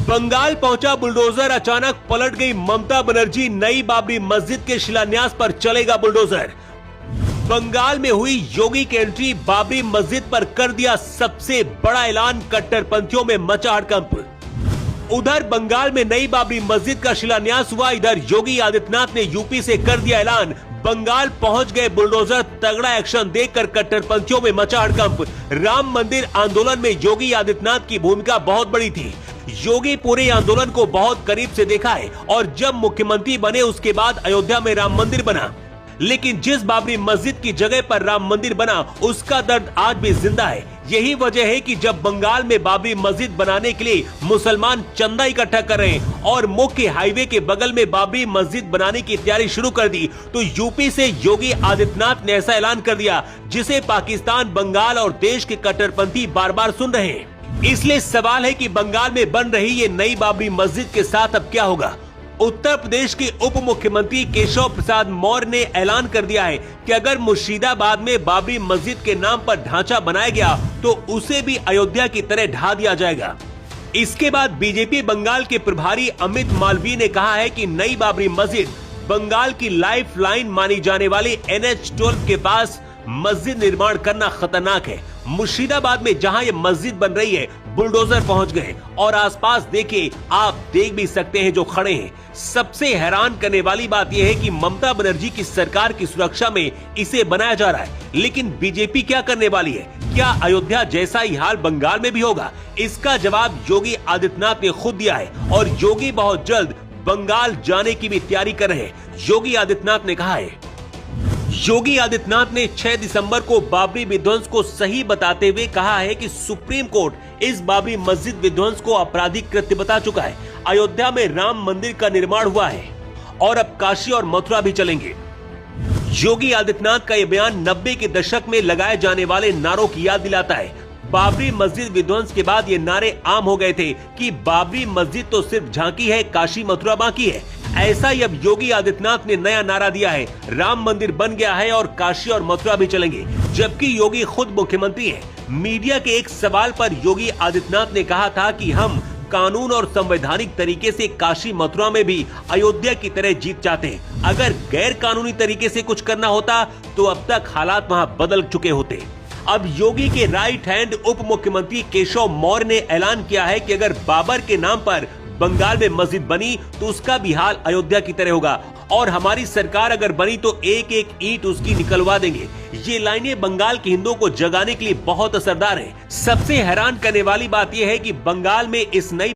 बंगाल पहुंचा बुलडोजर, अचानक पलट गई ममता बनर्जी। नई बाबरी मस्जिद के शिलान्यास पर चलेगा बुलडोजर। बंगाल में हुई योगी की एंट्री, बाबरी मस्जिद पर कर दिया सबसे बड़ा ऐलान, कट्टरपंथियों में मचा हड़कंप। उधर बंगाल में नई बाबरी मस्जिद का शिलान्यास हुआ, इधर योगी आदित्यनाथ ने यूपी से कर दिया ऐलान। बंगाल पहुंच गए बुलडोजर, तगड़ा एक्शन देखकर कट्टरपंथियों में मचा हड़कंप। राम मंदिर आंदोलन में योगी आदित्यनाथ की भूमिका बहुत बड़ी थी। योगी पूरे आंदोलन को बहुत करीब से देखा है और जब मुख्यमंत्री बने उसके बाद अयोध्या में राम मंदिर बना, लेकिन जिस बाबरी मस्जिद की जगह पर राम मंदिर बना उसका दर्द आज भी जिंदा है। यही वजह है कि जब बंगाल में बाबरी मस्जिद बनाने के लिए मुसलमान चंदा इकट्ठा कर रहे हैं और मुख्य हाईवे के बगल में बाबरी मस्जिद बनाने की तैयारी शुरू कर दी, तो यूपी से योगी आदित्यनाथ ने ऐसा ऐलान कर दिया जिसे पाकिस्तान, बंगाल और देश के कट्टरपंथी बार बार सुन रहे हैं। इसलिए सवाल है कि बंगाल में बन रही ये नई बाबरी मस्जिद के साथ अब क्या होगा। उत्तर प्रदेश के उप मुख्यमंत्री केशव प्रसाद मौर्य ने ऐलान कर दिया है कि अगर मुर्शिदाबाद में बाबरी मस्जिद के नाम पर ढांचा बनाया गया तो उसे भी अयोध्या की तरह ढा दिया जाएगा। इसके बाद बीजेपी बंगाल के प्रभारी अमित मालवीय ने कहा है कि नई बाबरी मस्जिद बंगाल की लाइफ लाइन मानी जाने वाली NH-12 के पास मस्जिद निर्माण करना खतरनाक है। मुर्शिदाबाद में जहां ये मस्जिद बन रही है, बुलडोजर पहुंच गए और आसपास देखिए, आप देख भी सकते हैं जो खड़े हैं। सबसे हैरान करने वाली बात यह है कि ममता बनर्जी की सरकार की सुरक्षा में इसे बनाया जा रहा है, लेकिन बीजेपी क्या करने वाली है? क्या अयोध्या जैसा ही हाल बंगाल में भी होगा? इसका जवाब योगी आदित्यनाथ ने खुद दिया है और योगी बहुत जल्द बंगाल जाने की भी तैयारी कर रहे हैं। योगी आदित्यनाथ ने कहा है, योगी आदित्यनाथ ने 6 दिसंबर को बाबरी विध्वंस को सही बताते हुए कहा है कि सुप्रीम कोर्ट इस बाबरी मस्जिद विध्वंस को आपराधिक कृत्य बता चुका है। अयोध्या में राम मंदिर का निर्माण हुआ है और अब काशी और मथुरा भी चलेंगे। योगी आदित्यनाथ का यह बयान 90 के दशक में लगाए जाने वाले नारों की याद दिलाता है। बाबरी मस्जिद विध्वंस के बाद ये नारे आम हो गए थे कि बाबरी मस्जिद तो सिर्फ झांकी है, काशी मथुरा बाकी है। ऐसा ही अब योगी आदित्यनाथ ने नया नारा दिया है, राम मंदिर बन गया है और काशी और मथुरा भी चलेंगे, जबकि योगी खुद मुख्यमंत्री हैं। मीडिया के एक सवाल पर योगी आदित्यनाथ ने कहा था कि हम कानून और संवैधानिक तरीके से काशी मथुरा में भी अयोध्या की तरह जीत चाहते हैं। अगर गैर कानूनी तरीके से कुछ करना होता तो अब तक हालात वहां बदल चुके होते। अब योगी के राइट हैंड उप मुख्यमंत्री केशव मौर्य ने ऐलान किया है कि अगर बाबर के नाम पर बंगाल में मस्जिद बनी तो उसका भी हाल अयोध्या की तरह होगा और हमारी सरकार अगर बनी तो एक एक ईंट उसकी निकलवा देंगे। ये लाइनें बंगाल के हिंदुओं को जगाने के लिए बहुत असरदार है। सबसे हैरान करने वाली बात यह है कि बंगाल में इस नई